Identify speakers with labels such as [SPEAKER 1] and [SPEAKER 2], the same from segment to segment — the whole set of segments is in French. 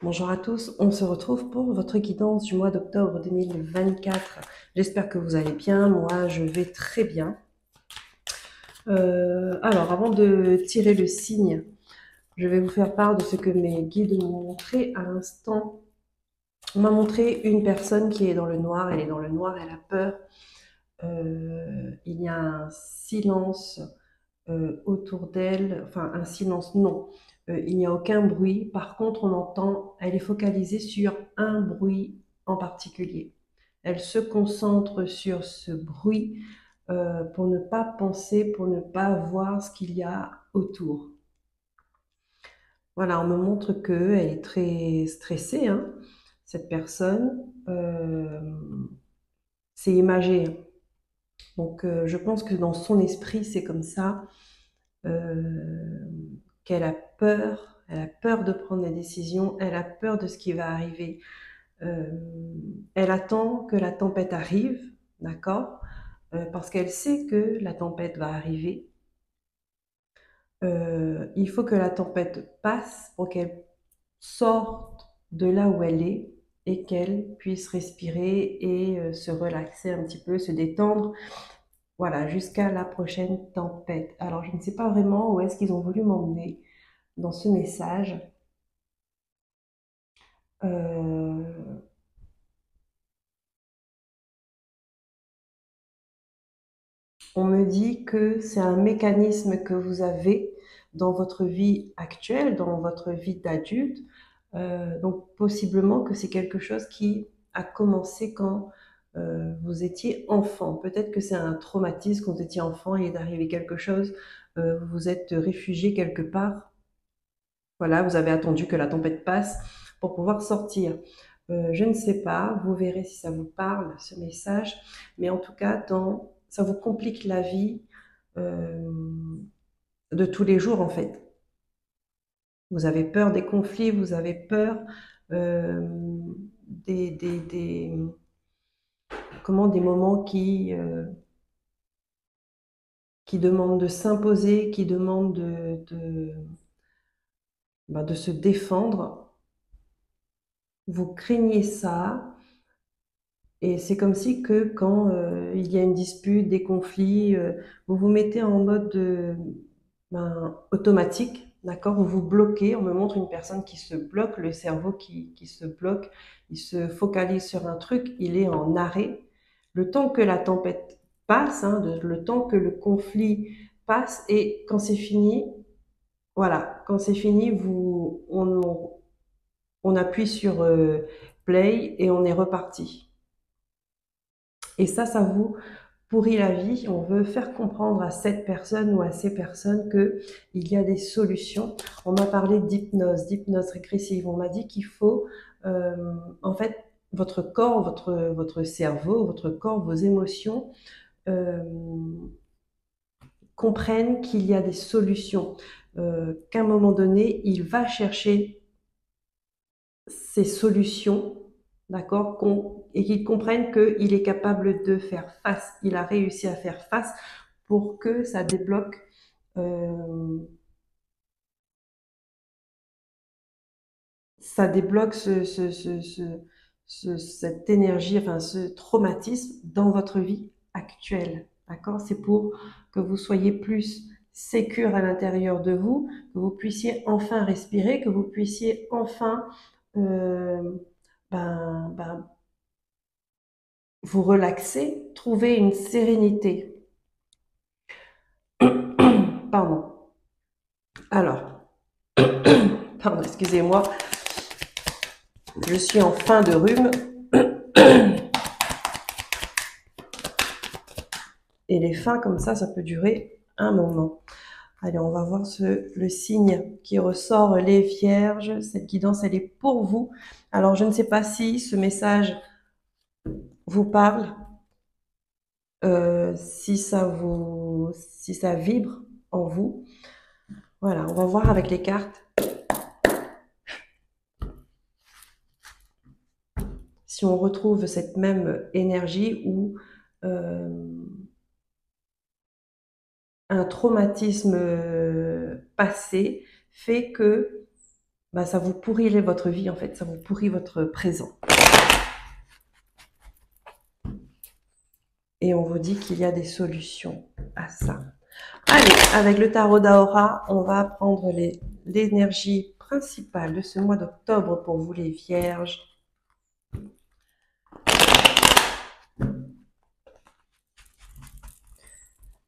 [SPEAKER 1] Bonjour à tous, on se retrouve pour votre guidance du mois d'octobre 2024. J'espère que vous allez bien, moi je vais très bien. Alors avant de tirer le signe, je vais vous faire part de ce que mes guides m'ont montré à l'instant. On m'a montré une personne qui est dans le noir, elle est dans le noir, elle a peur. Il y a un silence autour d'elle, enfin un silence non, il n'y a aucun bruit. Par contre, on entend, elle est focalisée sur un bruit en particulier. Elle se concentre sur ce bruit pour ne pas penser, pour ne pas voir ce qu'il y a autour. Voilà, on me montre qu'elle est très stressée, hein, cette personne. C'est imagé, hein. Donc, je pense que dans son esprit, c'est comme ça. euh, Qu'elle a peur, elle a peur de prendre des décisions, elle a peur de ce qui va arriver. Euh, Elle attend que la tempête arrive, d'accord, parce qu'elle sait que la tempête va arriver. Il faut que la tempête passe pour qu'elle sorte de là où elle est et qu'elle puisse respirer et se relaxer un petit peu, se détendre. Voilà, jusqu'à la prochaine tempête. Alors, je ne sais pas vraiment où est-ce qu'ils ont voulu m'emmener dans ce message. Euh, on me dit que c'est un mécanisme que vous avez dans votre vie actuelle, dans votre vie d'adulte. Donc, possiblement que c'est quelque chose qui a commencé quand vous étiez enfant. Peut-être que c'est un traumatisme quand vous étiez enfant, il est arrivé quelque chose, vous vous êtes réfugié quelque part. Voilà, vous avez attendu que la tempête passe pour pouvoir sortir. Je ne sais pas, vous verrez si ça vous parle, ce message, mais en tout cas, ça vous complique la vie euh, de tous les jours, en fait. Vous avez peur des conflits, vous avez peur euh, des comment, des moments qui demandent de s'imposer, qui demandent de se défendre. Vous craignez ça. Et c'est comme si que quand il y a une dispute, des conflits, vous vous mettez en mode automatique, d'accord? Vous vous bloquez. On me montre une personne qui se bloque, le cerveau qui se bloque, il se focalise sur un truc, il est en arrêt. Le temps que la tempête passe, hein, le temps que le conflit passe, et quand c'est fini, voilà, quand c'est fini, on appuie sur play et on est reparti. Et ça vous pourrit la vie. On veut faire comprendre à cette personne ou à ces personnes que il y a des solutions. On m'a parlé d'hypnose régressive. On m'a dit qu'il faut, en fait, votre corps, votre cerveau, votre corps, vos émotions euh, comprennent qu'il y a des solutions. Qu'à un moment donné, il va chercher ces solutions, d'accord, et qu'ils comprennent qu'il est capable de faire face. Il a réussi à faire face pour que euh, ça débloque cette énergie, enfin ce traumatisme dans votre vie actuelle, d'accord. C'est pour que vous soyez plus sécure à l'intérieur de vous, que vous puissiez enfin respirer, que vous puissiez enfin euh, ben, vous relaxer, trouver une sérénité. Pardon. Alors, pardon, excusez-moi, je suis en fin de rhume et les fins comme ça peut durer un moment. Allez, on va voir le signe qui ressort, les vierges. Cette guidance, elle est pour vous. Alors, je ne sais pas si ce message vous parle, si ça vibre en vous. Voilà, on va voir avec les cartes si on retrouve cette même énergie ou euh, un traumatisme passé fait que bah, ça vous pourrirait votre vie, en fait, ça vous pourrit votre présent. Et on vous dit qu'il y a des solutions à ça. Allez, avec le tarot d'Aura, on va prendre l'énergie principale de ce mois d'octobre pour vous les vierges.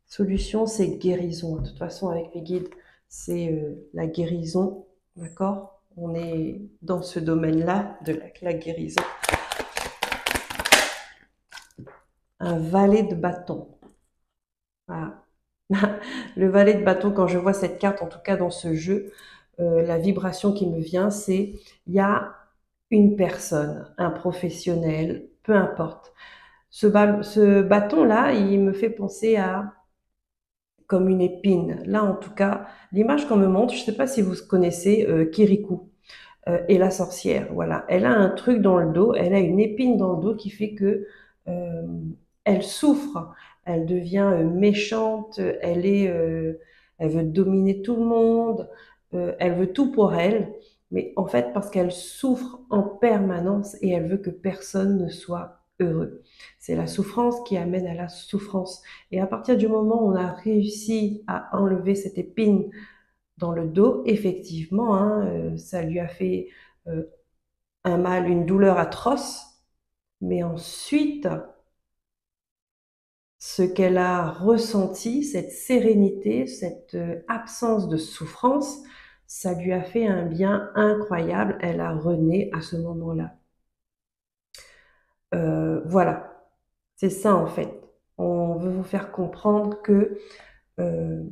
[SPEAKER 1] Solution, c'est guérison. De toute façon, avec mes guides, c'est la guérison, d'accord? On est dans ce domaine-là de la guérison. Un valet de bâton. Voilà. Le valet de bâton, quand je vois cette carte, en tout cas dans ce jeu, la vibration qui me vient, c'est il y a une personne, un professionnel, peu importe. Ce bâton-là, il me fait penser à comme une épine. Là, en tout cas, l'image qu'on me montre, je ne sais pas si vous connaissez Kirikou et la sorcière. Voilà, elle a un truc dans le dos, elle a une épine dans le dos qui fait que elle souffre, elle devient méchante, elle veut dominer tout le monde, elle veut tout pour elle. Mais en fait, parce qu'elle souffre en permanence et elle veut que personne ne soit heureux. C'est la souffrance qui amène à la souffrance. Et à partir du moment où on a réussi à enlever cette épine dans le dos, effectivement, hein, ça lui a fait un mal, une douleur atroce. Mais ensuite, ce qu'elle a ressenti, cette sérénité, cette absence de souffrance, ça lui a fait un bien incroyable. Elle a rené à ce moment-là. Voilà, c'est ça en fait. On veut vous faire comprendre que euh,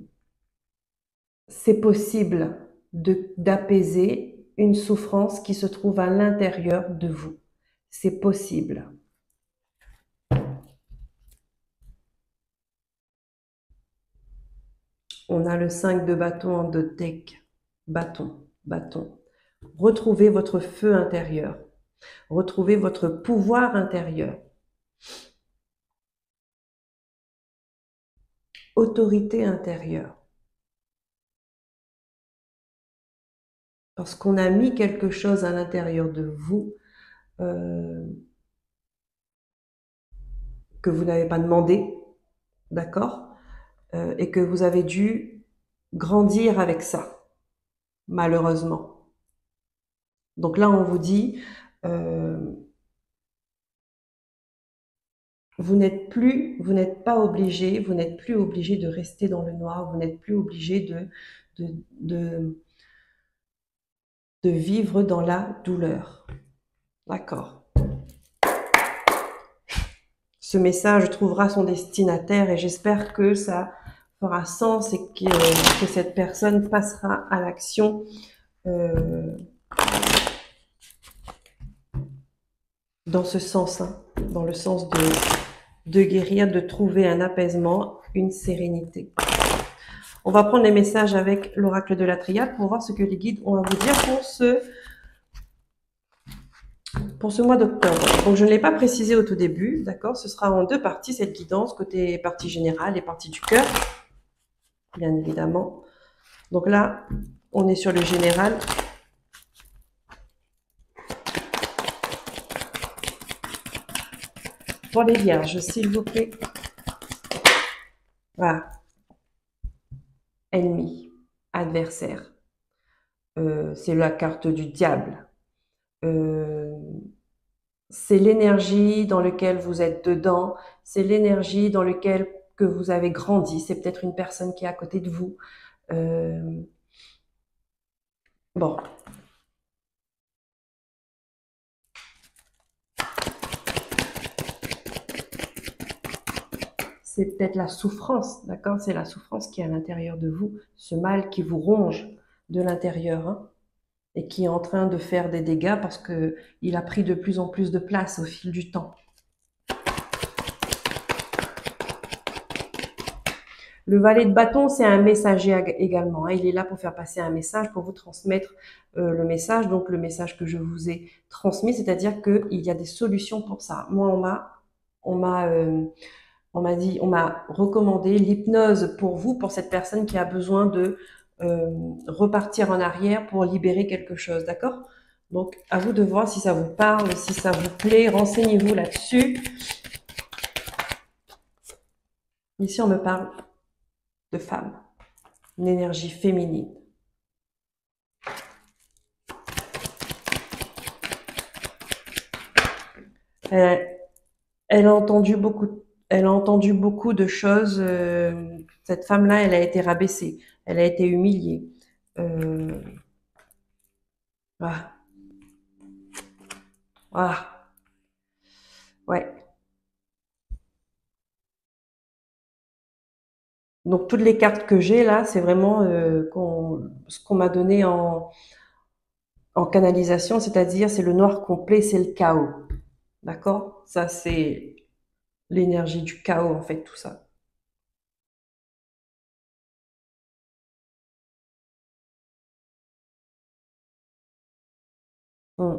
[SPEAKER 1] c'est possible d'apaiser une souffrance qui se trouve à l'intérieur de vous. C'est possible. On a le 5 de bâton en deux decks. Bâton, bâton. Retrouvez votre feu intérieur. Retrouvez votre pouvoir intérieur. Autorité intérieure. Parce qu'on a mis quelque chose à l'intérieur de vous que vous n'avez pas demandé, d'accord, et que vous avez dû grandir avec ça, malheureusement. Donc là, on vous dit, vous n'êtes pas obligé, vous n'êtes plus obligé de rester dans le noir, vous n'êtes plus obligé de vivre dans la douleur. D'accord. Ce message trouvera son destinataire et j'espère que ça fera sens et que cette personne passera à l'action dans ce sens, hein, dans le sens de guérir, de trouver un apaisement, une sérénité. On va prendre les messages avec l'oracle de la triade pour voir ce que les guides ont à vous dire pour ce mois d'octobre. Donc je ne l'ai pas précisé au tout début, d'accord? Ce sera en deux parties cette guidance, côté partie générale et partie du cœur, bien évidemment. Donc là, on est sur le général. Pour les vierges, s'il vous plaît. Voilà. Ennemi, adversaire. C'est la carte du diable. C'est l'énergie dans laquelle vous êtes dedans. C'est l'énergie dans laquelle que vous avez grandi. C'est peut-être une personne qui est à côté de vous. Bon. C'est peut-être la souffrance, d'accord? C'est la souffrance qui est à l'intérieur de vous, ce mal qui vous ronge de l'intérieur, hein, et qui est en train de faire des dégâts parce que il a pris de plus en plus de place au fil du temps. Le valet de bâton, c'est un messager également, hein. Il est là pour faire passer un message, pour vous transmettre le message. Donc le message que je vous ai transmis, c'est-à-dire qu'il y a des solutions pour ça. Moi, on m'a recommandé l'hypnose pour vous, pour cette personne qui a besoin de repartir en arrière pour libérer quelque chose, d'accord? Donc, à vous de voir si ça vous parle, si ça vous plaît, renseignez-vous là-dessus. Ici, on me parle de femme, une énergie féminine. Elle a entendu beaucoup de choses. Cette femme-là, elle a été rabaissée, elle a été humiliée. Euh, ah, ah, ouais. Donc toutes les cartes que j'ai là, c'est vraiment ce qu'on m'a donné en canalisation, c'est-à-dire c'est le noir complet, c'est le chaos. D'accord? Ça, c'est l'énergie du chaos, en fait, tout ça. Hmm.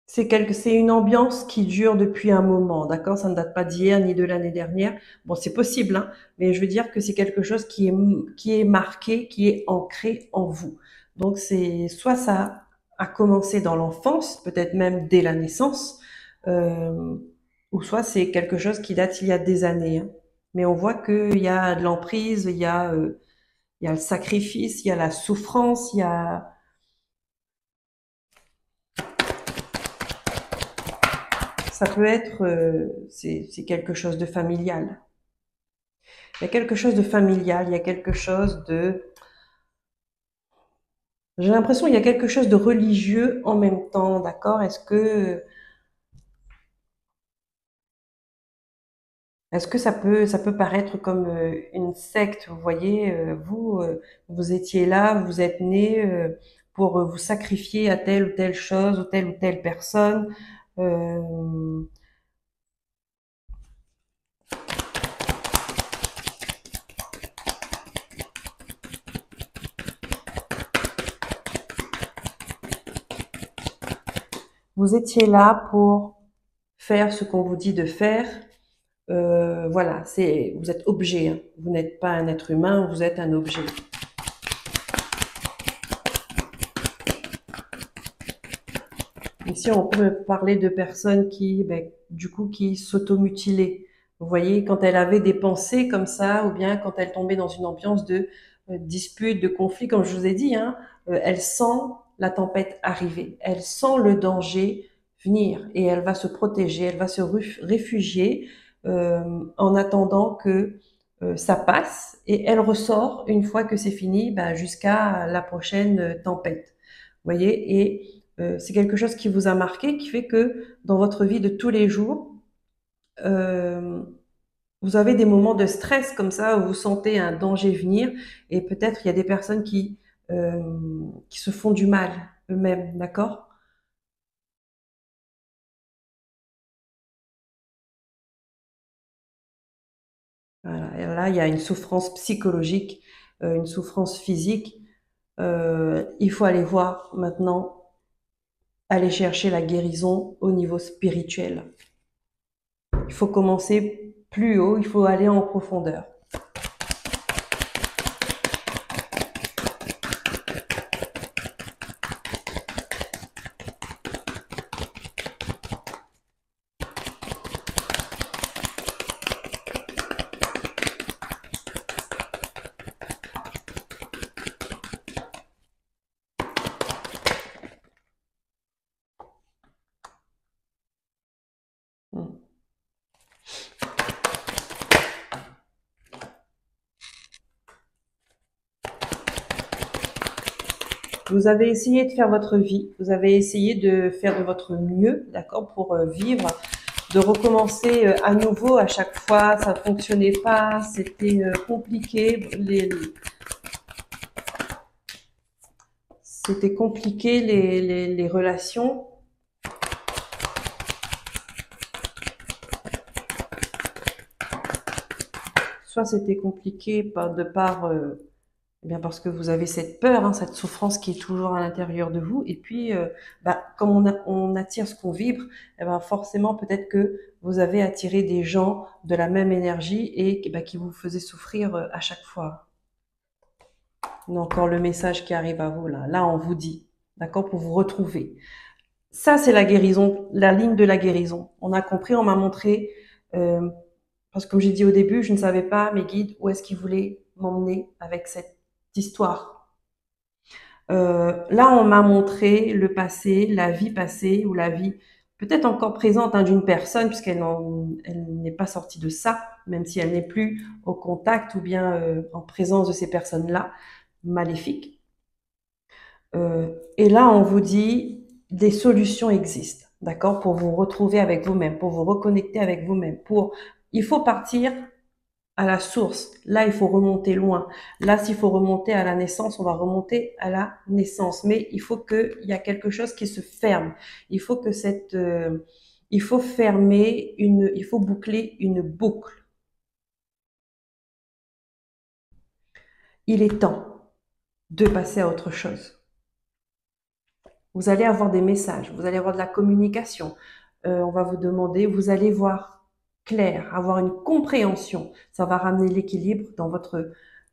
[SPEAKER 1] C'est une ambiance qui dure depuis un moment, d'accord? Ça ne date pas d'hier ni de l'année dernière. Bon, c'est possible, hein, mais je veux dire que c'est quelque chose qui est marqué, qui est ancré en vous. Donc, c'est soit ça a commencé dans l'enfance, peut-être même dès la naissance, euh, ou soit c'est quelque chose qui date il y a des années, hein. Mais on voit qu'il y a de l'emprise, il y a le sacrifice, il y a la souffrance, ça peut être, c'est quelque chose de familial. Il y a quelque chose de familial, il y a quelque chose de, j'ai l'impression qu'il y a quelque chose de religieux en même temps, d'accord? Est-ce que ça peut paraître comme une secte? Vous voyez, vous étiez là, vous êtes né pour vous sacrifier à telle ou telle chose ou telle personne. Euh, vous étiez là pour faire ce qu'on vous dit de faire. Voilà, vous êtes objet, hein. Vous n'êtes pas un être humain, vous êtes un objet. Ici, on peut me parler de personnes qui, ben, du coup, qui s'automutilaient. Vous voyez, quand elle avait des pensées comme ça, ou bien quand elle tombait dans une ambiance de dispute, de conflit, comme je vous ai dit, hein, elle sent la tempête arriver, elle sent le danger venir et elle va se protéger, elle va se réfugier en attendant que ça passe et elle ressort une fois que c'est fini, ben, jusqu'à la prochaine tempête. Vous voyez, et c'est quelque chose qui vous a marqué, qui fait que dans votre vie de tous les jours, euh, vous avez des moments de stress comme ça, où vous sentez un danger venir, et peut-être il y a des personnes qui se font du mal eux-mêmes, d'accord? Voilà. Et là, il y a une souffrance psychologique, une souffrance physique. Il faut aller voir maintenant, aller chercher la guérison au niveau spirituel. Il faut commencer plus haut, il faut aller en profondeur. Mm. Vous avez essayé de faire votre vie, vous avez essayé de faire de votre mieux, d'accord, pour vivre, de recommencer à nouveau à chaque fois, ça ne fonctionnait pas, c'était compliqué, les relations, soit c'était compliqué de par Eh bien parce que vous avez cette peur, hein, cette souffrance qui est toujours à l'intérieur de vous. Et puis, comme on attire ce qu'on vibre, eh ben forcément, peut-être que vous avez attiré des gens de la même énergie et qui vous faisaient souffrir à chaque fois. On a encore le message qui arrive à vous là. Là, on vous dit, d'accord, pour vous retrouver. Ça, c'est la guérison, la ligne de la guérison. On a compris, on m'a montré, euh, parce que comme j'ai dit au début, je ne savais pas, mes guides, où est-ce qu'ils voulaient m'emmener avec cette histoire. Là, on m'a montré le passé, la vie passée ou la vie peut-être encore présente, hein, d'une personne, elle n'est pas sortie de ça, même si elle n'est plus au contact ou bien en présence de ces personnes-là maléfiques. Et là, on vous dit, des solutions existent, d'accord, pour vous retrouver avec vous-même, pour vous reconnecter avec vous-même. Il faut partir à la source. Là, il faut remonter loin. Là, s'il faut remonter à la naissance, on va remonter à la naissance. Mais il faut qu'il y a quelque chose qui se ferme. Il faut que il faut il faut boucler une boucle. Il est temps de passer à autre chose. Vous allez avoir des messages, vous allez avoir de la communication. On va vous demander, vous allez voir clair, avoir une compréhension. Ça va ramener l'équilibre dans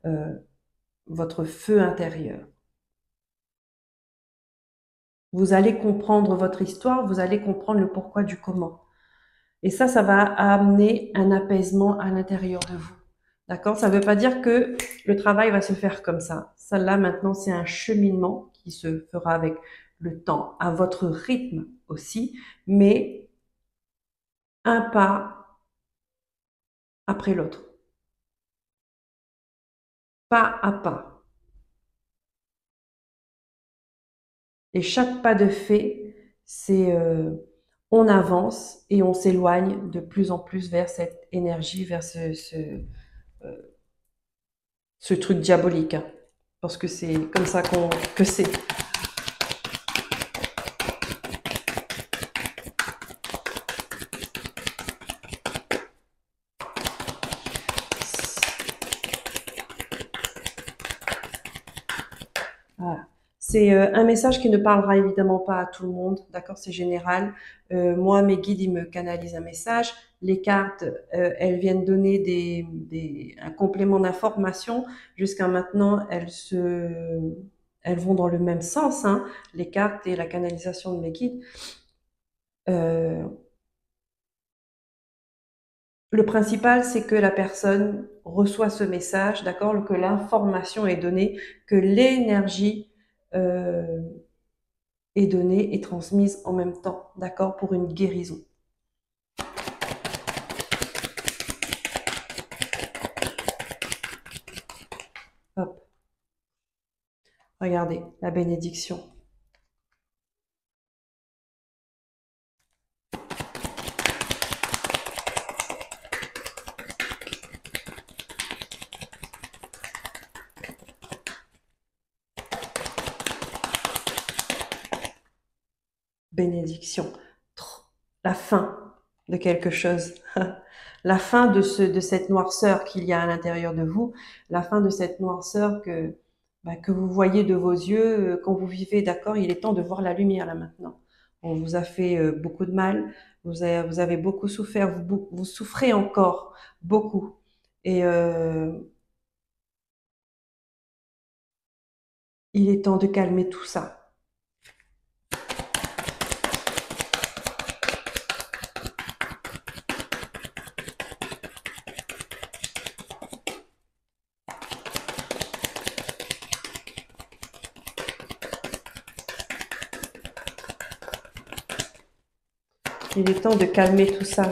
[SPEAKER 1] euh, votre feu intérieur. Vous allez comprendre votre histoire, vous allez comprendre le pourquoi du comment. Et ça va amener un apaisement à l'intérieur de vous. D'accord? Ça ne veut pas dire que le travail va se faire comme ça. Ça, là, maintenant, c'est un cheminement qui se fera avec le temps, à votre rythme aussi, mais un pas après l'autre. Pas à pas. Et chaque pas de fait, on avance et on s'éloigne de plus en plus vers cette énergie, vers ce truc diabolique, hein. Parce que c'est comme ça que c'est. Voilà. C'est un message qui ne parlera évidemment pas à tout le monde, d'accord, c'est général. Moi, mes guides, ils me canalisent un message. Les cartes, elles viennent donner un complément d'information. Jusqu'à maintenant, elles vont dans le même sens, hein, les cartes et la canalisation de mes guides. Euh, Le principal, c'est que la personne reçoit ce message, d'accord, que l'information est donnée, que l'énergie euh, est donnée et transmise en même temps, d'accord, pour une guérison. Hop, regardez, la bénédiction. Bénédiction. La fin de quelque chose. La fin de cette noirceur qu'il y a à l'intérieur de vous. La fin de cette noirceur que vous voyez de vos yeux quand vous vivez. D'accord, il est temps de voir la lumière là maintenant. On vous a fait beaucoup de mal. Vous avez beaucoup souffert. Vous souffrez encore beaucoup. Et il est temps de calmer tout ça. Il est temps de calmer tout ça.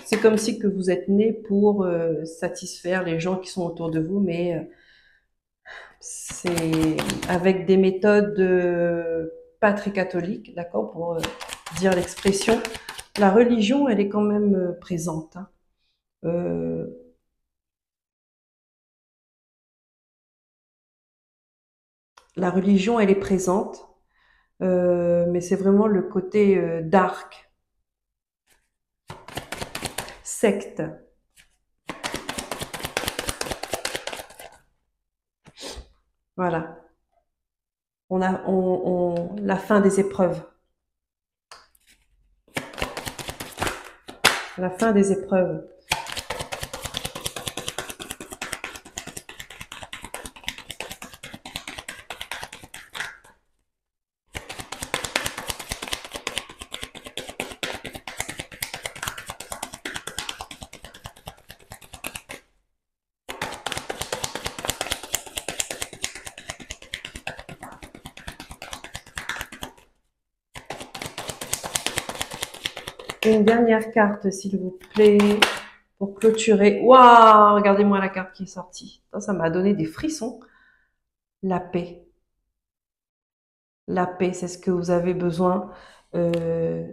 [SPEAKER 1] C'est comme si que vous êtes né pour satisfaire les gens qui sont autour de vous, mais c'est avec des méthodes pas très catholiques, d'accord, pour dire l'expression. La religion, elle est quand même présente, hein. Euh, la religion, elle est présente, mais c'est vraiment le côté dark, secte. Voilà. On a la fin des épreuves. La fin des épreuves. Une dernière carte, s'il vous plaît, pour clôturer. Waouh, regardez-moi la carte qui est sortie. Ça m'a donné des frissons. La paix. La paix, c'est ce que vous avez besoin euh,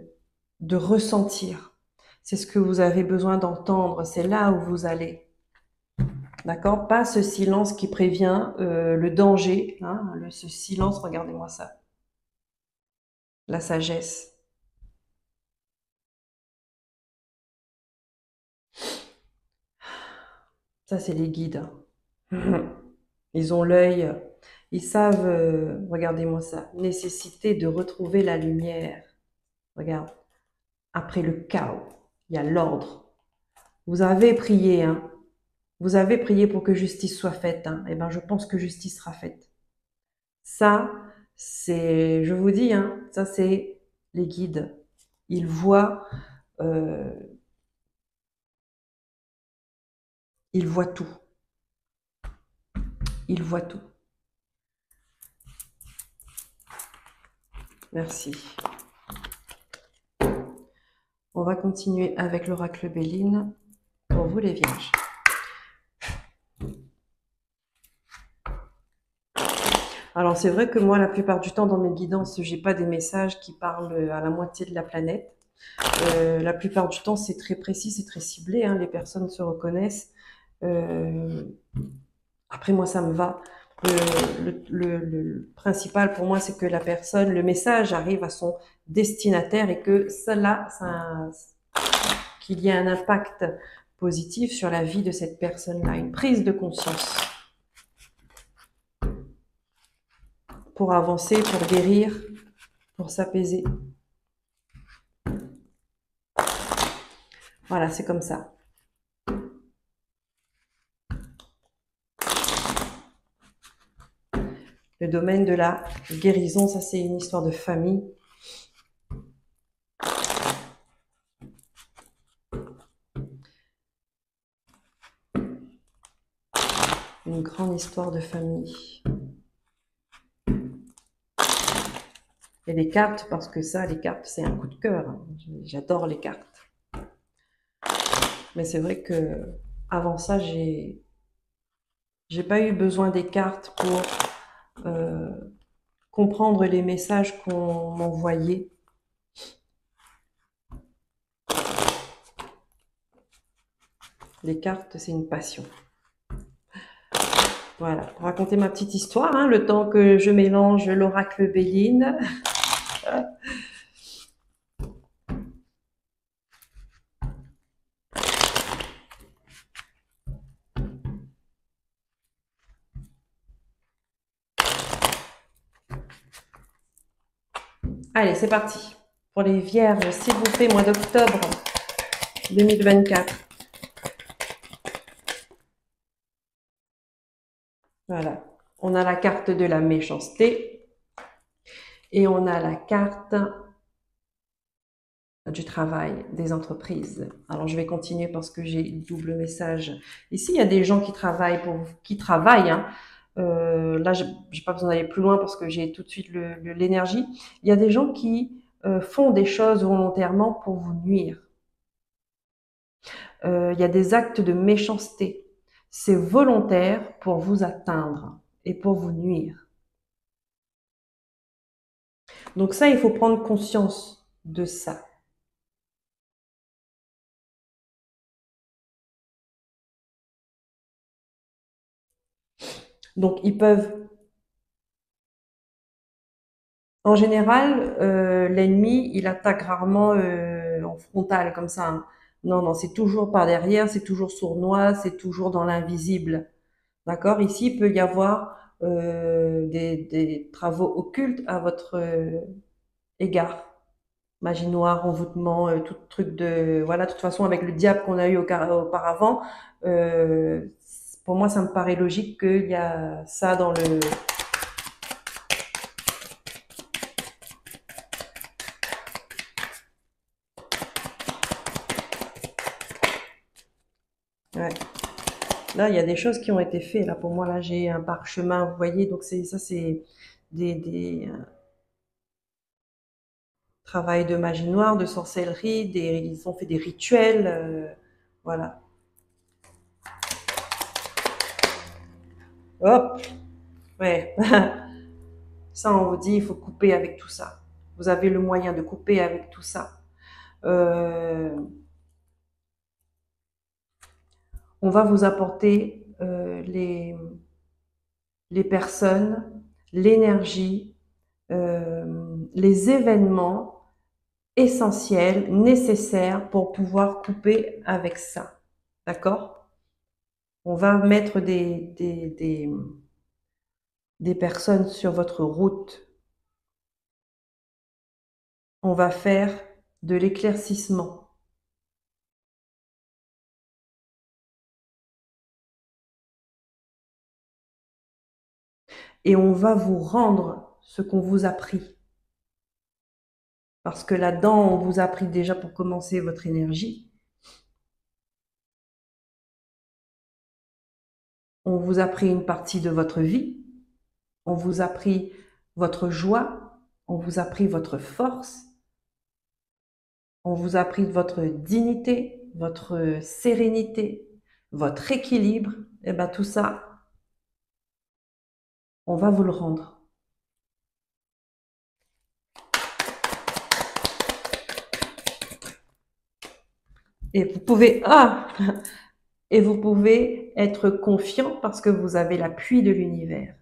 [SPEAKER 1] de ressentir. C'est ce que vous avez besoin d'entendre. C'est là où vous allez. D'accord? Pas ce silence qui prévient le danger. Hein, ce silence, regardez-moi ça. La sagesse. Ça, c'est les guides. Ils ont l'œil. Ils savent, regardez-moi ça, nécessité de retrouver la lumière. Regarde, après le chaos, il y a l'ordre. Vous avez prié, hein. Vous avez prié pour que justice soit faite, hein. Eh ben, je pense que justice sera faite. Ça, c'est, je vous dis, hein, ça c'est les guides. Ils voient, euh, ils voient tout. Ils voient tout. Merci. On va continuer avec l'oracle Béline pour vous les vierges. Alors c'est vrai que moi, la plupart du temps, dans mes guidances, j'ai pas des messages qui parlent à la moitié de la planète. La plupart du temps, c'est très précis, c'est très ciblé, hein, les personnes se reconnaissent. Euh, Après, moi, ça me va. Le principal pour moi, c'est que la personne, le message arrive à son destinataire et que cela, qu'il y ait un impact positif sur la vie de cette personne-là, une prise de conscience pour avancer, pour guérir, pour s'apaiser. Voilà, c'est comme ça. Le domaine de la guérison, ça c'est une histoire de famille. Une grande histoire de famille. Et les cartes, parce que ça, les cartes, c'est un coup de cœur. J'adore les cartes. Mais c'est vrai que avant ça, j'ai pas eu besoin des cartes pour comprendre les messages qu'on m'envoyait. Les cartes, c'est une passion. Voilà, pour raconter ma petite histoire, hein, le temps que je mélange l'oracle Béline. Allez, c'est parti. Pour les vierges, s'il vous plaît, mois d'octobre 2024. Voilà. On a la carte de la méchanceté et on a la carte du travail, des entreprises. Alors, je vais continuer parce que j'ai double message. Ici, il y a des gens qui travaillent qui travaillent, hein. Là, j'ai pas besoin d'aller plus loin parce que j'ai tout de suite l'énergie. Il y a des gens qui font des choses volontairement pour vous nuire. Il y a des actes de méchanceté. C'est volontaire pour vous atteindre et pour vous nuire. Donc ça, il faut prendre conscience de ça. Donc ils peuvent, en général, l'ennemi, il attaque rarement en frontal comme ça, hein. Non, non, c'est toujours par derrière, c'est toujours sournois, c'est toujours dans l'invisible. D'accord? Ici, il peut y avoir des travaux occultes à votre égard. Magie noire, envoûtement, tout truc de... Voilà, de toute façon, avec le diable qu'on a eu auparavant, pour moi, ça me paraît logique qu'il y a ça dans le... Ouais. Là, il y a des choses qui ont été faites. Là, pour moi, là, j'ai un parchemin, vous voyez, donc ça, c'est des travail de magie noire, de sorcellerie, ils ont fait des rituels, voilà. Hop, ouais. Ça, on vous dit, il faut couper avec tout ça. Vous avez le moyen de couper avec tout ça. Euh, on va vous apporter les personnes, l'énergie, les événements essentiels, nécessaires pour pouvoir couper avec ça. D'accord? On va mettre des personnes sur votre route. On va faire de l'éclaircissement. Et on va vous rendre ce qu'on vous a pris. Parce que là-dedans, on vous a pris déjà pour commencer votre énergie. On vous a pris une partie de votre vie. On vous a pris votre joie. On vous a pris votre force. On vous a pris votre dignité, votre sérénité, votre équilibre. Et bien tout ça, on va vous le rendre. Et vous pouvez, et vous pouvez être confiant parce que vous avez l'appui de l'univers.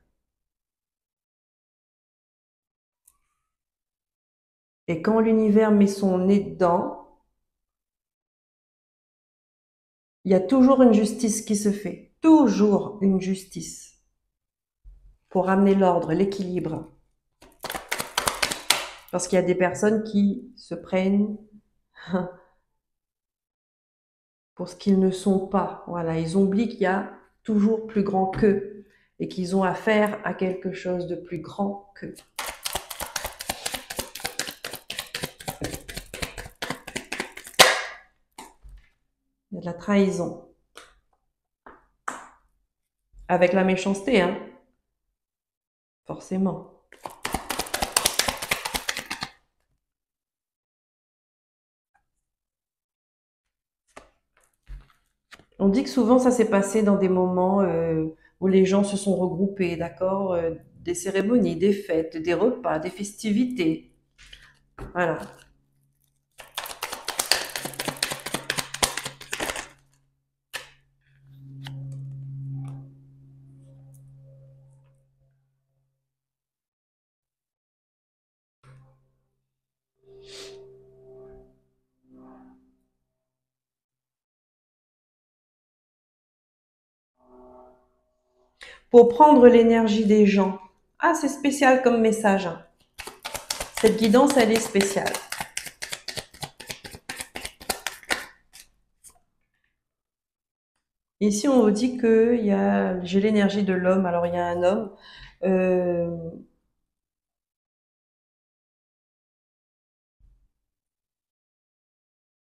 [SPEAKER 1] Et quand l'univers met son nez dedans, il y a toujours une justice qui se fait. Toujours une justice. Pour amener l'ordre, l'équilibre. Parce qu'il y a des personnes qui se prennent pour ce qu'ils ne sont pas. Voilà, ils oublient qu'il y a toujours plus grand qu'eux et qu'ils ont affaire à quelque chose de plus grand qu'eux. Il y a de la trahison. Avec la méchanceté, hein. Forcément. On dit que souvent ça s'est passé dans des moments où les gens se sont regroupés, d'accord, des cérémonies, des fêtes, des repas, des festivités. Voilà. Pour prendre l'énergie des gens. Ah, c'est spécial comme message, hein. Cette guidance, elle est spéciale. Ici, on vous dit que j'ai l'énergie de l'homme. Alors, il y a un homme. euh,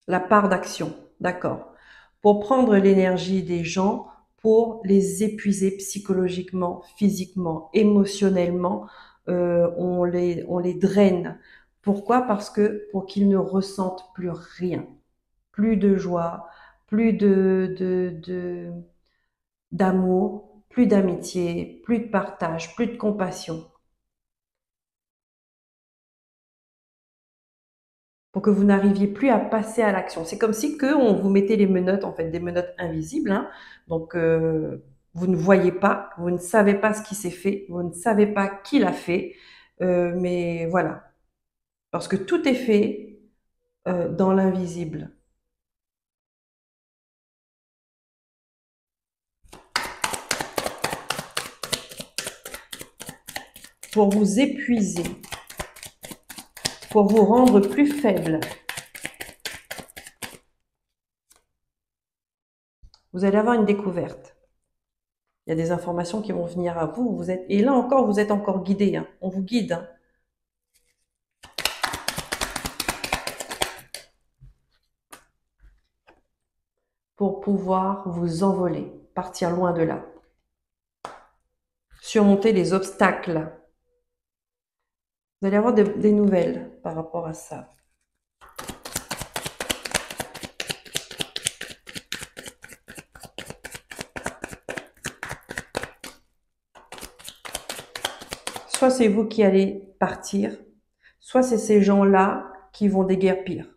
[SPEAKER 1] la part d'action, d'accord. Pour prendre l'énergie des gens, pour les épuiser psychologiquement, physiquement, émotionnellement, on les draine. Pourquoi? Parce que pour qu'ils ne ressentent plus rien, plus de joie, plus d'amour, plus d'amitié, plus de partage, plus de compassion. Pour que vous n'arriviez plus à passer à l'action. C'est comme si on vous mettait les menottes, en fait, des menottes invisibles, hein. Donc, vous ne voyez pas, vous ne savez pas ce qui s'est fait, vous ne savez pas qui l'a fait, mais voilà. Parce que tout est fait dans l'invisible. pour vous épuiser, pour vous rendre plus faible. Vous allez avoir une découverte. Il y a des informations qui vont venir à vous. Et là encore, vous êtes encore guidé. Hein. On vous guide. Hein. Pour pouvoir vous envoler, partir loin de là. Surmonter les obstacles. Vous allez avoir des nouvelles par rapport à ça. Soit c'est vous qui allez partir, soit c'est ces gens-là qui vont déguerpir.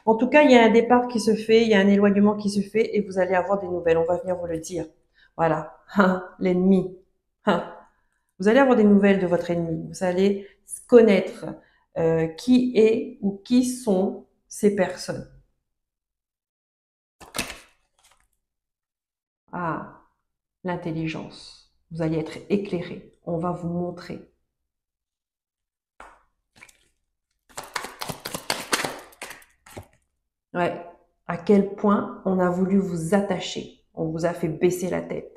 [SPEAKER 1] En tout cas, il y a un départ qui se fait, il y a un éloignement qui se fait et vous allez avoir des nouvelles. On va venir vous le dire. Voilà, l'ennemi. Vous allez avoir des nouvelles de votre ennemi. Vous allez connaître qui est ou qui sont ces personnes. Ah, l'intelligence. Vous allez être éclairé. On va vous montrer. Ouais. À quel point on a voulu vous attacher. On vous a fait baisser la tête.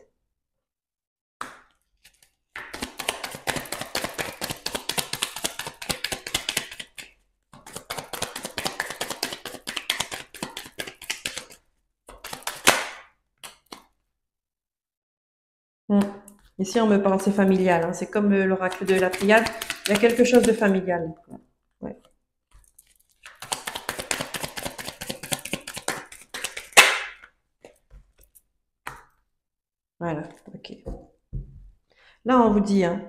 [SPEAKER 1] Ici, on me parle, c'est familial. Hein. C'est comme l'oracle de la Pléiade. Il y a quelque chose de familial. Ouais. Voilà, ok. Là, on vous dit, hein,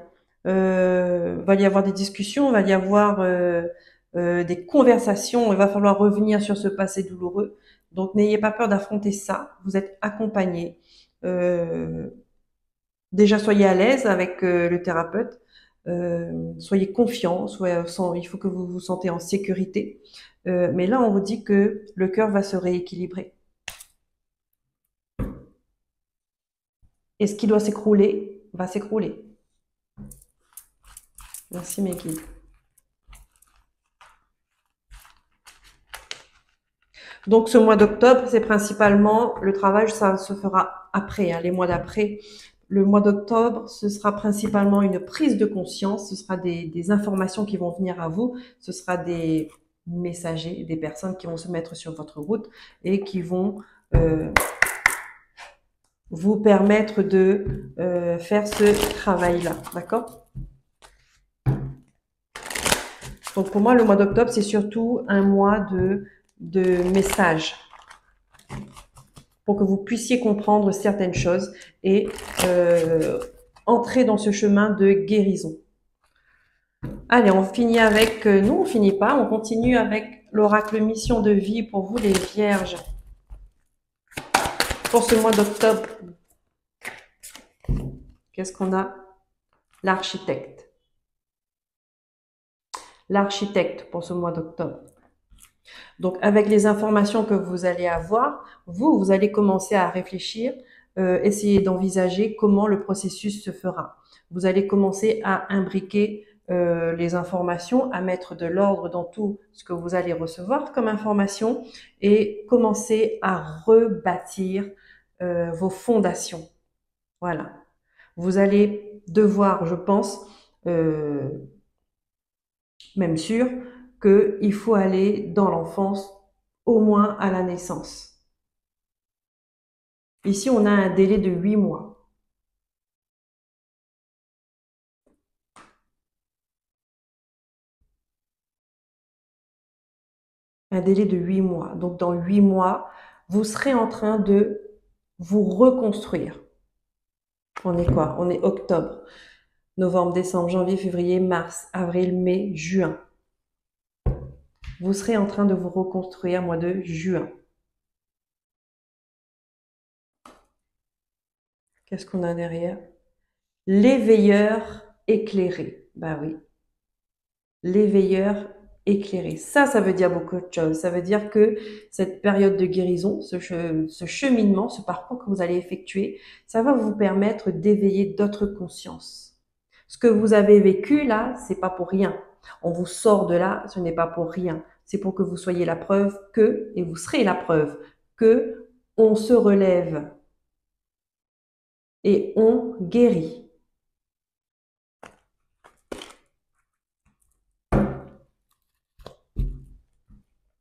[SPEAKER 1] va y avoir des discussions, va y avoir des conversations, il va falloir revenir sur ce passé douloureux. Donc, n'ayez pas peur d'affronter ça. Vous êtes accompagné. Déjà, soyez à l'aise avec le thérapeute. Soyez confiant. Il faut que vous vous sentez en sécurité. Mais là, on vous dit que le cœur va se rééquilibrer. Et ce qui doit s'écrouler va s'écrouler. Merci mes guides. Donc ce mois d'octobre, c'est principalement le travail, ça se fera après, hein, les mois d'après. Le mois d'octobre, ce sera principalement une prise de conscience, ce sera des informations qui vont venir à vous, ce sera des messagers, des personnes qui vont se mettre sur votre route et qui vont vous permettre de faire ce travail-là, d'accord? Donc pour moi, le mois d'octobre, c'est surtout un mois de messages pour que vous puissiez comprendre certaines choses et entrer dans ce chemin de guérison. Allez, on finit avec, nous on finit pas, on continue avec l'oracle mission de vie pour vous les vierges. Pour ce mois d'octobre, qu'est-ce qu'on a? L'architecte. L'architecte pour ce mois d'octobre. Donc, avec les informations que vous allez avoir, vous allez commencer à réfléchir, essayer d'envisager comment le processus se fera. Vous allez commencer à imbriquer les informations, à mettre de l'ordre dans tout ce que vous allez recevoir comme information et commencer à rebâtir vos fondations. Voilà. Vous allez devoir, je pense, même sûr, qu'il faut aller dans l'enfance au moins à la naissance. Ici, on a un délai de 8 mois. Un délai de 8 mois. Donc, dans 8 mois, vous serez en train de vous reconstruire. On est quoi? On est octobre, novembre, décembre, janvier, février, mars, avril, mai, juin. Vous serez en train de vous reconstruire mois de juin. Qu'est-ce qu'on a derrière? L'éveilleur éclairé. Ben oui. L'éveilleur éclairé. Ça veut dire beaucoup de choses. Ça veut dire que cette période de guérison, ce cheminement, ce parcours que vous allez effectuer, ça va vous permettre d'éveiller d'autres consciences. Ce que vous avez vécu là, c'est pas pour rien. On vous sort de là, ce n'est pas pour rien. C'est pour que vous soyez la preuve que, et vous serez la preuve, que on se relève et on guérit.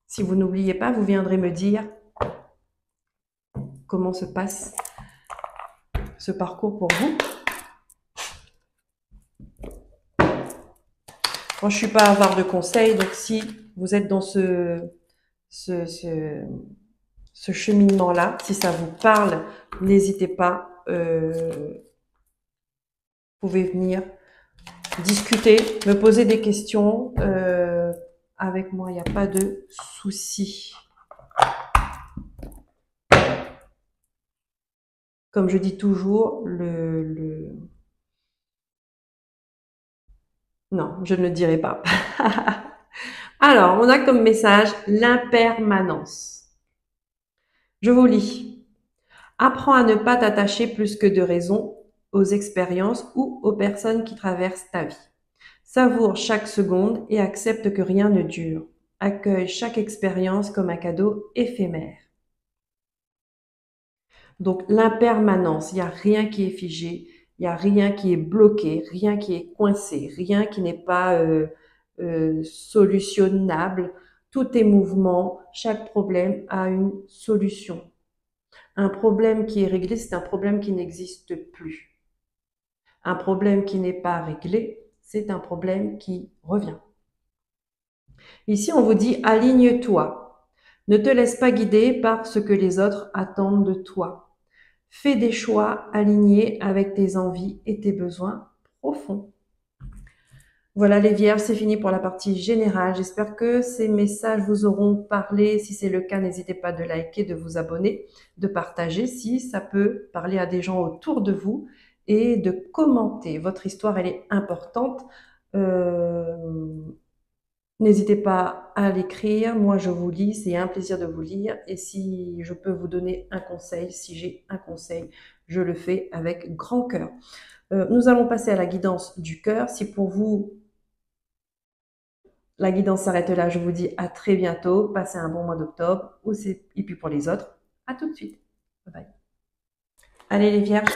[SPEAKER 1] Si vous n'oubliez pas, vous viendrez me dire comment se passe ce parcours pour vous. Moi, je suis pas avare de conseils, donc si vous êtes dans ce cheminement-là, si ça vous parle, n'hésitez pas, vous pouvez venir discuter, me poser des questions avec moi, il n'y a pas de souci. Comme je dis toujours, non, je ne le dirai pas. Alors, on a comme message l'impermanence. Je vous lis. Apprends à ne pas t'attacher plus que de raison aux expériences ou aux personnes qui traversent ta vie. Savoure chaque seconde et accepte que rien ne dure. Accueille chaque expérience comme un cadeau éphémère. Donc l'impermanence, il n'y a rien qui est figé, il n'y a rien qui est bloqué, rien qui est coincé, rien qui n'est pas solutionnable. Tout est mouvement, chaque problème a une solution. Un problème qui est réglé, c'est un problème qui n'existe plus. Un problème qui n'est pas réglé, c'est un problème qui revient. Ici, on vous dit aligne-toi. Ne te laisse pas guider par ce que les autres attendent de toi. Fais des choix alignés avec tes envies et tes besoins profonds. Voilà les Vierges, c'est fini pour la partie générale. J'espère que ces messages vous auront parlé. Si c'est le cas, n'hésitez pas de liker, de vous abonner, de partager si ça peut parler à des gens autour de vous et de commenter. Votre histoire, elle est importante. N'hésitez pas à l'écrire. Moi, je vous lis. C'est un plaisir de vous lire. Et si je peux vous donner un conseil, si j'ai un conseil, je le fais avec grand cœur. Nous allons passer à la guidance du cœur. Si pour vous, la guidance s'arrête là, je vous dis à très bientôt. Passez un bon mois d'octobre. Et puis pour les autres, à tout de suite. Bye bye. Allez les Vierges,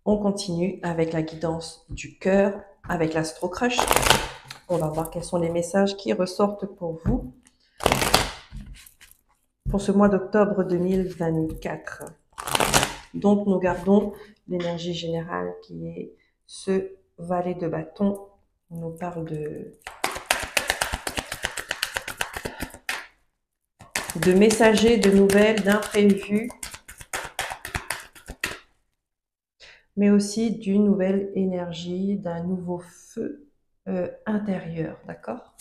[SPEAKER 1] on continue avec la guidance du cœur, avec l'Astro Crush. On va voir quels sont les messages qui ressortent pour vous pour ce mois d'octobre 2024. Donc, nous gardons l'énergie générale qui est ce valet de bâton. On nous parle de messagers, de nouvelles, d'imprévus, mais aussi d'une nouvelle énergie, d'un nouveau feu intérieur, d'accord?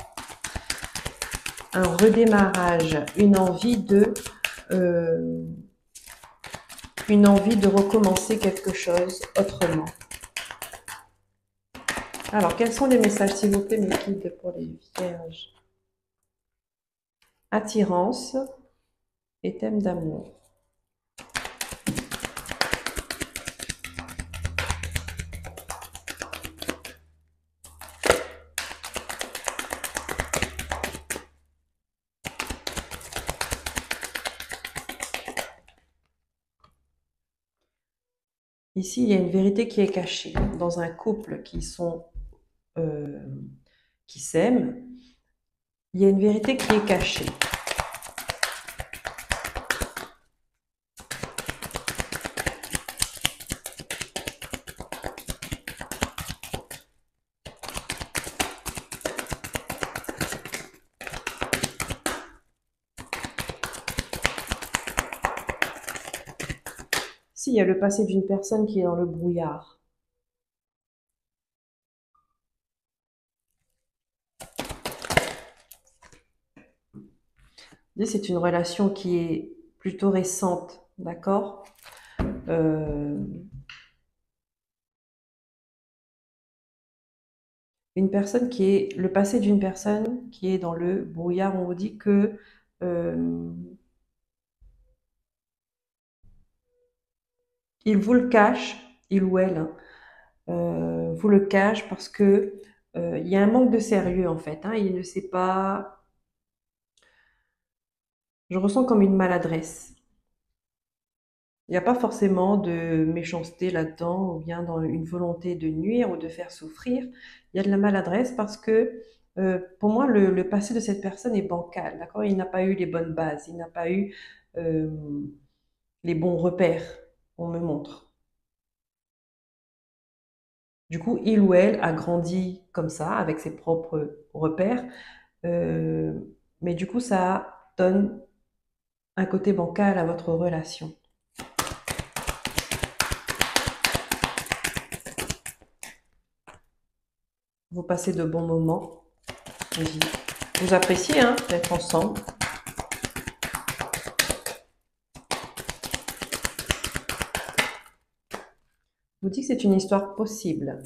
[SPEAKER 1] Un redémarrage, une envie de recommencer quelque chose autrement. Alors, quels sont les messages, s'il vous plaît, mes guides, pour les Vierges? Attirance et thème d'amour. Ici, il y a une vérité qui est cachée. Dans un couple qui s'aiment, il y a une vérité qui est cachée. Ici, il y a le passé d'une personne qui est dans le brouillard. C'est une relation qui est plutôt récente, d'accord? Une personne qui est le passé d'une personne qui est dans le brouillard. On vous dit que euh, il vous le cache, il ou elle, hein, vous le cache parce que il y a un manque de sérieux en fait. Hein. Il ne sait pas. Je ressens comme une maladresse. Il n'y a pas forcément de méchanceté là-dedans ou bien dans une volonté de nuire ou de faire souffrir. Il y a de la maladresse parce que pour moi, le passé de cette personne est bancal. D'accord? Il n'a pas eu les bonnes bases, il n'a pas eu euh, les bons repères, on me montre. Du coup, il ou elle a grandi comme ça, avec ses propres repères, euh, mais du coup, ça donne un côté bancal à votre relation. Vous passez de bons moments, vous appréciez hein, d'être ensemble. Vous dites que c'est une histoire possible.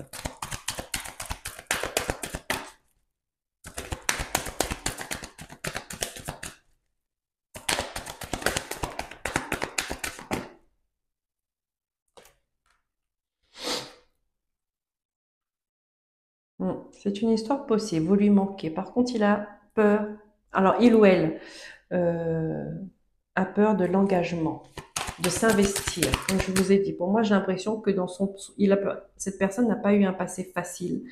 [SPEAKER 1] C'est une histoire possible, vous lui manquez. Par contre, il a peur. Alors, il ou elle euh, a peur de l'engagement, de s'investir. Comme je vous ai dit, pour moi, j'ai l'impression que dans son, cette personne n'a pas eu un passé facile.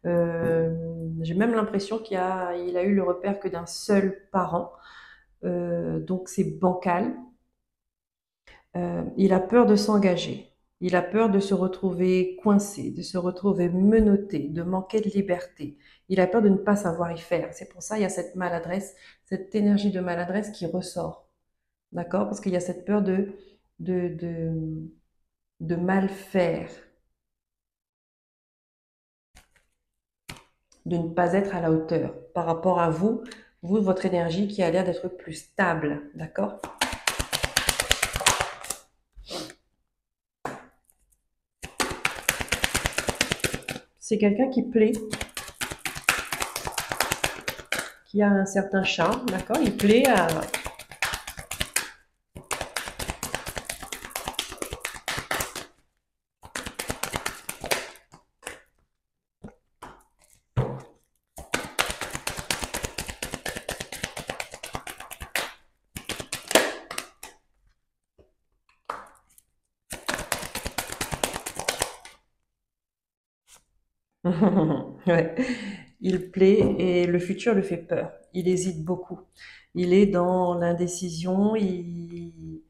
[SPEAKER 1] J'ai même l'impression il a eu le repère que d'un seul parent. Donc, c'est bancal. Il a peur de s'engager. Il a peur de se retrouver coincé, de se retrouver menotté, de manquer de liberté. Il a peur de ne pas savoir y faire. C'est pour ça qu'il y a cette maladresse, cette énergie de maladresse qui ressort. D'accord? Parce qu'il y a cette peur de, de, de mal faire, de ne pas être à la hauteur par rapport à vous, votre énergie qui a l'air d'être plus stable. D'accord? C'est quelqu'un qui plaît, qui a un certain charme. D'accord? Il plaît à, ouais. Il plaît et le futur lui fait peur. Il hésite beaucoup. Il est dans l'indécision, il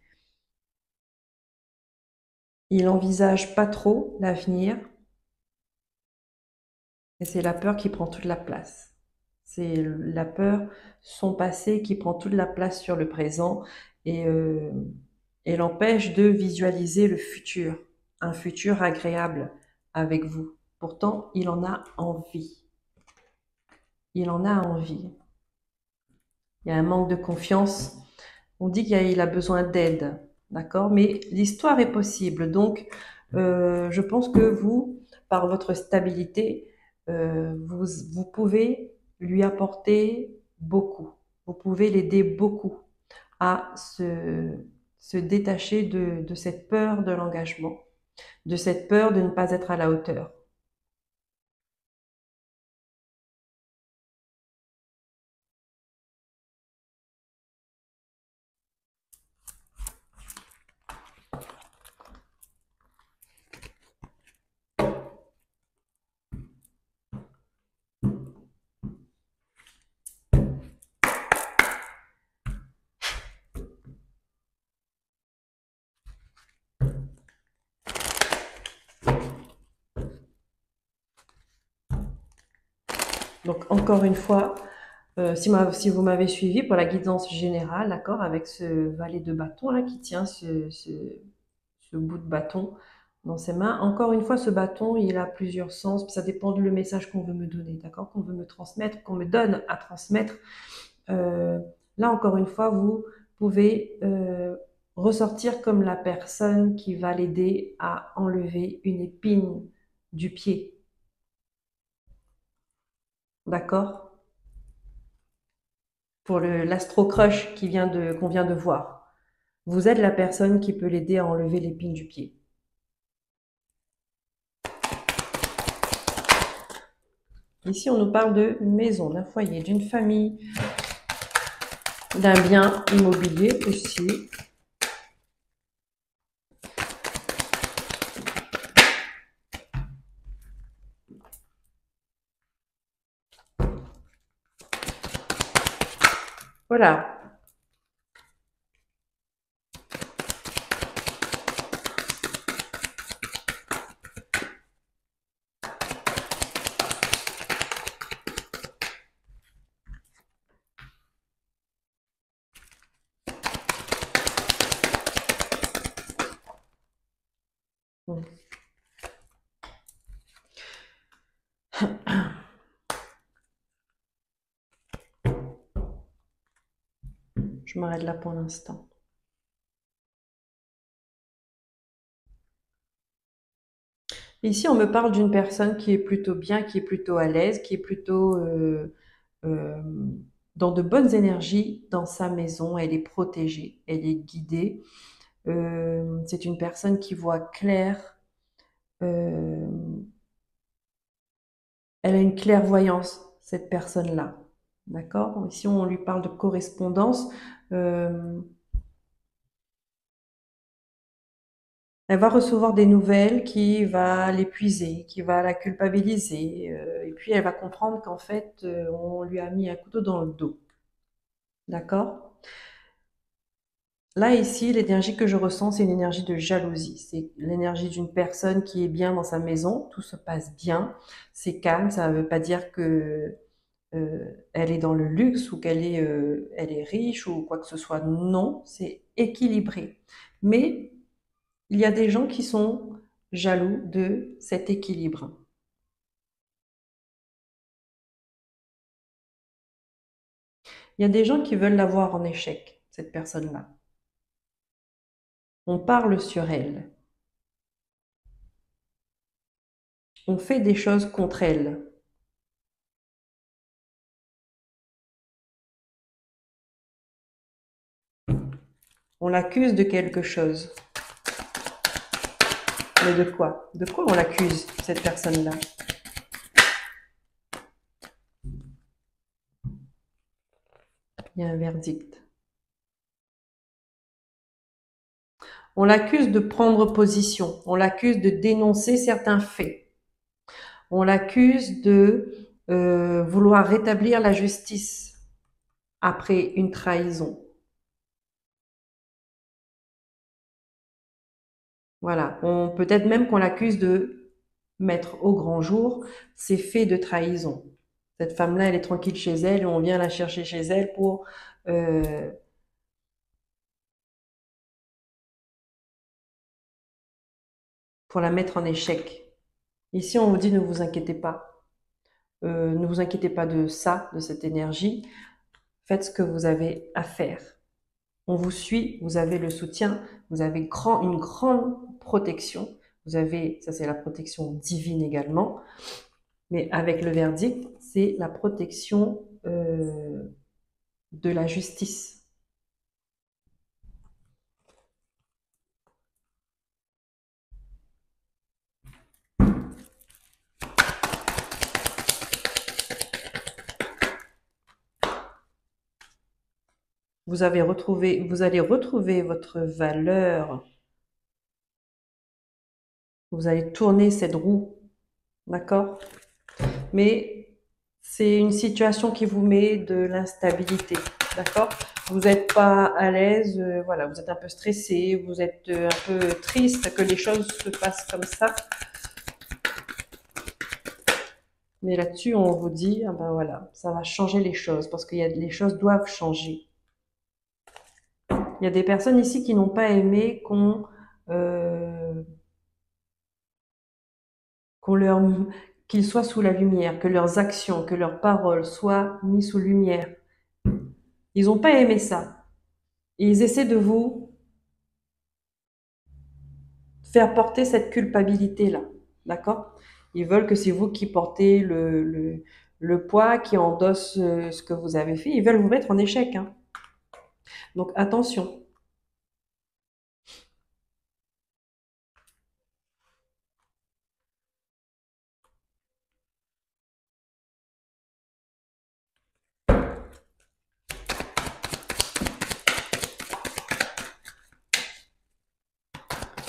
[SPEAKER 1] envisage pas trop l'avenir et c'est la peur qui prend toute la place. C'est la peur, son passé qui prend toute la place sur le présent et, et l'empêche de visualiser le futur, un futur agréable avec vous. Pourtant, il en a envie. Il en a envie. Il y a un manque de confiance. On dit qu'il a besoin d'aide, d'accord? Mais l'histoire est possible. Donc, je pense que vous, par votre stabilité, vous pouvez lui apporter beaucoup. Vous pouvez l'aider beaucoup à se détacher de cette peur de l'engagement, de cette peur de ne pas être à la hauteur. Donc, encore une fois, si vous m'avez suivi pour la guidance générale, d'accord, avec ce valet de bâton là qui tient ce bout de bâton dans ses mains. Encore une fois, ce bâton, il a plusieurs sens. Ça dépend du message qu'on veut me donner, d'accord, qu'on veut me transmettre, qu'on me donne à transmettre. Euh, Là, encore une fois, vous pouvez ressortir comme la personne qui va l'aider à enlever une épine du pied. d'accord? Pour l'astro crush qu'on vient de voir. Vous êtes la personne qui peut l'aider à enlever l'épine du pied. Ici, on nous parle de maison, d'un foyer, d'une famille, d'un bien immobilier aussi. Voilà. Je m'arrête là pour l'instant. Ici, on me parle d'une personne qui est plutôt bien, qui est plutôt à l'aise, qui est plutôt euh, dans de bonnes énergies dans sa maison. Elle est protégée, elle est guidée. C'est une personne qui voit clair. euh, Elle a une clairvoyance, cette personne-là. D'accord? Ici, on lui parle de correspondance. Euh, Elle va recevoir des nouvelles qui va l'épuiser, qui va la culpabiliser. Et puis, elle va comprendre qu'en fait, on lui a mis un couteau dans le dos. D'accord? Là, ici, l'énergie que je ressens, c'est une énergie de jalousie. C'est l'énergie d'une personne qui est bien dans sa maison, tout se passe bien, c'est calme, ça ne veut pas dire que elle est dans le luxe ou elle est riche ou quoi que ce soit. Non, c'est équilibré. Mais il y a des gens qui sont jaloux de cet équilibre. Il y a des gens qui veulent la voir en échec, cette personne-là. On parle sur elle. On fait des choses contre elle. On l'accuse de quelque chose. Mais de quoi? De quoi on l'accuse, cette personne-là? Il y a un verdict. On l'accuse de prendre position. On l'accuse de dénoncer certains faits. On l'accuse de vouloir rétablir la justice après une trahison. Voilà. Peut-être même qu'on l'accuse de mettre au grand jour ces faits de trahison. Cette femme-là, elle est tranquille chez elle et on vient la chercher chez elle euh, pour la mettre en échec. Ici, on vous dit ne vous inquiétez pas. Ne vous inquiétez pas de ça, de cette énergie. Faites ce que vous avez à faire. On vous suit, vous avez le soutien, vous avez une grande protection. Vous avez, ça c'est la protection divine également, mais avec le verdict, c'est la protection de la justice. Vous allez retrouver votre valeur. Vous allez tourner cette roue, d'accord? Mais c'est une situation qui vous met de l'instabilité, d'accord? Vous n'êtes pas à l'aise, voilà, vous êtes un peu stressé, vous êtes un peu triste que les choses se passent comme ça. Mais là-dessus, on vous dit, ah ben voilà, ça va changer les choses parce que les choses doivent changer. Il y a des personnes ici qui n'ont pas aimé euh, qu'on leur, qu'ils soient sous la lumière, que leurs actions, que leurs paroles soient mises sous lumière. Ils n'ont pas aimé ça. Et ils essaient de vous faire porter cette culpabilité-là. D'accord? Ils veulent que c'est vous qui portez le poids, qui endossent ce que vous avez fait. Ils veulent vous mettre en échec, hein. Donc attention.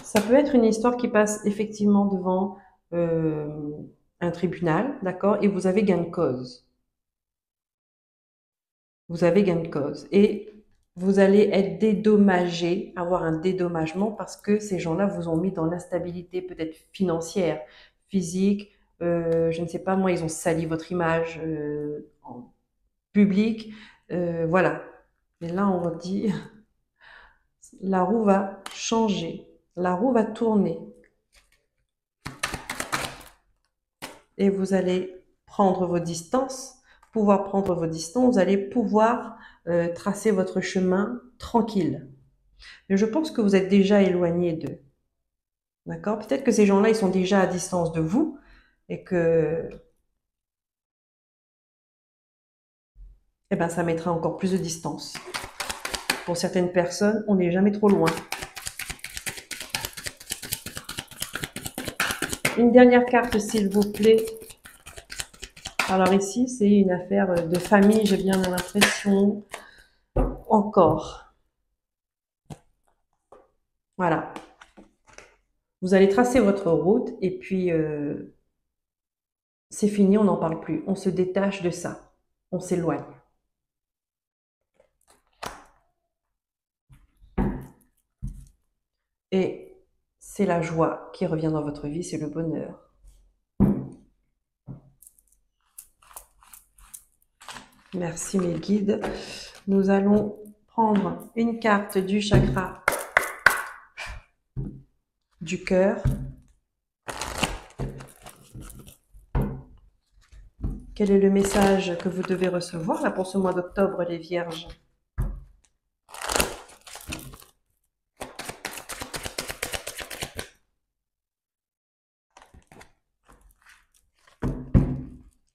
[SPEAKER 1] Ça peut être une histoire qui passe effectivement devant un tribunal, d'accord, et vous avez gain de cause. Vous avez gain de cause. Et vous allez être dédommagé, avoir un dédommagement parce que ces gens-là vous ont mis dans l'instabilité peut-être financière, physique, je ne sais pas moi, ils ont sali votre image en public, voilà. Et là, on dit, la roue va changer, la roue va tourner. Et vous allez prendre vos distances, pouvoir prendre vos distances, vous allez pouvoir tracer votre chemin tranquille. Mais je pense que vous êtes déjà éloigné d'eux. D'accord? Peut-être que ces gens-là, ils sont déjà à distance de vous et que eh ben, ça mettra encore plus de distance. Pour certaines personnes, on n'est jamais trop loin. Une dernière carte, s'il vous plaît. Alors ici, c'est une affaire de famille, j'ai bien l'impression. Encore. Voilà. Vous allez tracer votre route et puis c'est fini, on n'en parle plus. On se détache de ça. On s'éloigne. Et c'est la joie qui revient dans votre vie, c'est le bonheur. Merci mes guides. Nous allons prendre une carte du chakra du cœur. Quel est le message que vous devez recevoir là pour ce mois d'octobre, les vierges?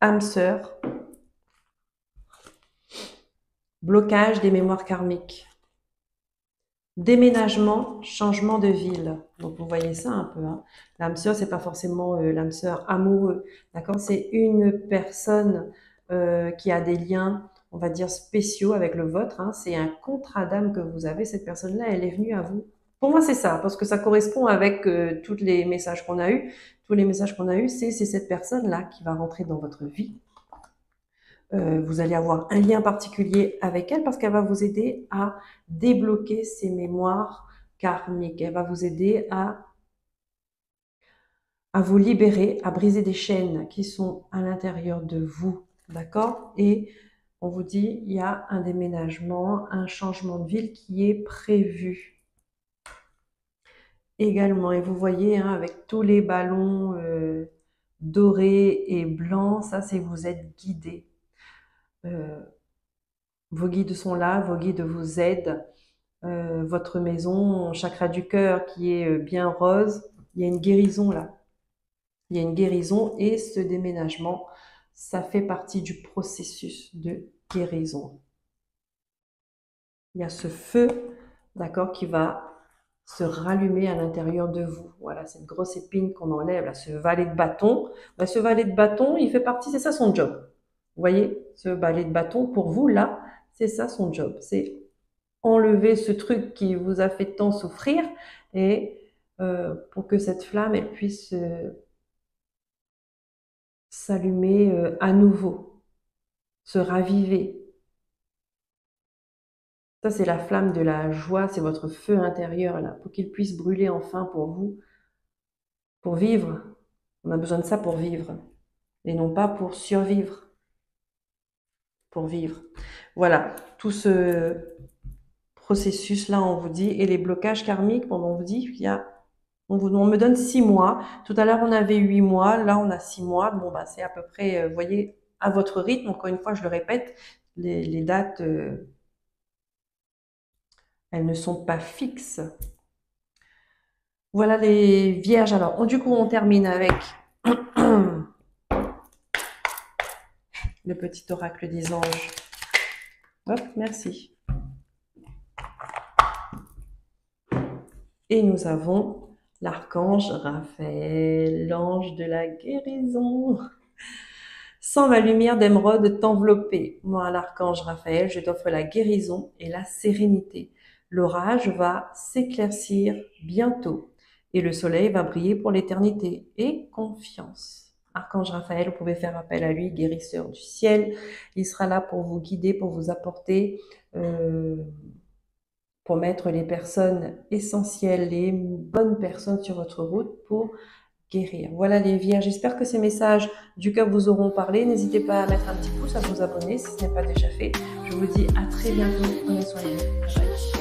[SPEAKER 1] Âme sœur. Blocage des mémoires karmiques. Déménagement, changement de ville. Donc vous voyez ça un peu, hein. L'âme sœur, c'est pas forcément l'âme sœur amoureux, d'accord? C'est une personne qui a des liens, on va dire, spéciaux avec le vôtre, hein. C'est un contrat d'âme que vous avez. Cette personne-là, elle est venue à vous. Pour moi, c'est ça, parce que ça correspond avec tous les messages qu'on a eus. Tous les messages qu'on a eus, c'est cette personne-là qui va rentrer dans votre vie. Vous allez avoir un lien particulier avec elle parce qu'elle va vous aider à débloquer ces mémoires karmiques. Elle va vous aider à vous libérer, à briser des chaînes qui sont à l'intérieur de vous. D'accord? Et on vous dit, il y a un déménagement, un changement de ville qui est prévu également. Et vous voyez, hein, avec tous les ballons dorés et blancs, ça c'est vous êtes guidé. Vos guides sont là, vos guides vous aident. Votre maison, chakra du cœur qui est bien rose, il y a une guérison là. Il y a une guérison et ce déménagement, ça fait partie du processus de guérison. Il y a ce feu, d'accord, qui va se rallumer à l'intérieur de vous. Voilà, cette grosse épine qu'on enlève, là, ce valet de bâton. Ben, ce valet de bâton, il fait partie, c'est ça son job. Vous voyez, ce valet de bâton, pour vous, là, c'est ça son job. C'est enlever ce truc qui vous a fait tant souffrir et pour que cette flamme, elle puisse s'allumer à nouveau, se raviver. Ça, c'est la flamme de la joie, c'est votre feu intérieur, là, pour qu'il puisse brûler enfin pour vous, pour vivre. On a besoin de ça pour vivre, et non pas pour survivre, pour vivre. Voilà, tout ce processus-là, on vous dit, et les blocages karmiques, on vous dit, on me donne 6 mois. Tout à l'heure, on avait 8 mois, là, on a 6 mois. Bon, bah, c'est à peu près, vous voyez, à votre rythme. Encore une fois, je le répète, les dates, elles ne sont pas fixes. Voilà les vierges. Alors, du coup, on termine avec le petit oracle des anges. Hop, merci. Et nous avons l'archange Raphaël, l'ange de la guérison. Sans ma lumière d'émeraude t'envelopper. Moi, l'archange Raphaël, je t'offre la guérison et la sérénité. L'orage va s'éclaircir bientôt et le soleil va briller pour l'éternité. Et confiance. Archange Raphaël, vous pouvez faire appel à lui, guérisseur du ciel. Il sera là pour vous guider, pour vous apporter, pour mettre les personnes essentielles, les bonnes personnes sur votre route pour guérir. Voilà les vierges, j'espère que ces messages du cœur vous auront parlé. N'hésitez pas à mettre un petit pouce, à vous abonner si ce n'est pas déjà fait. Je vous dis à très bientôt. Prenez soin de vous. Bye.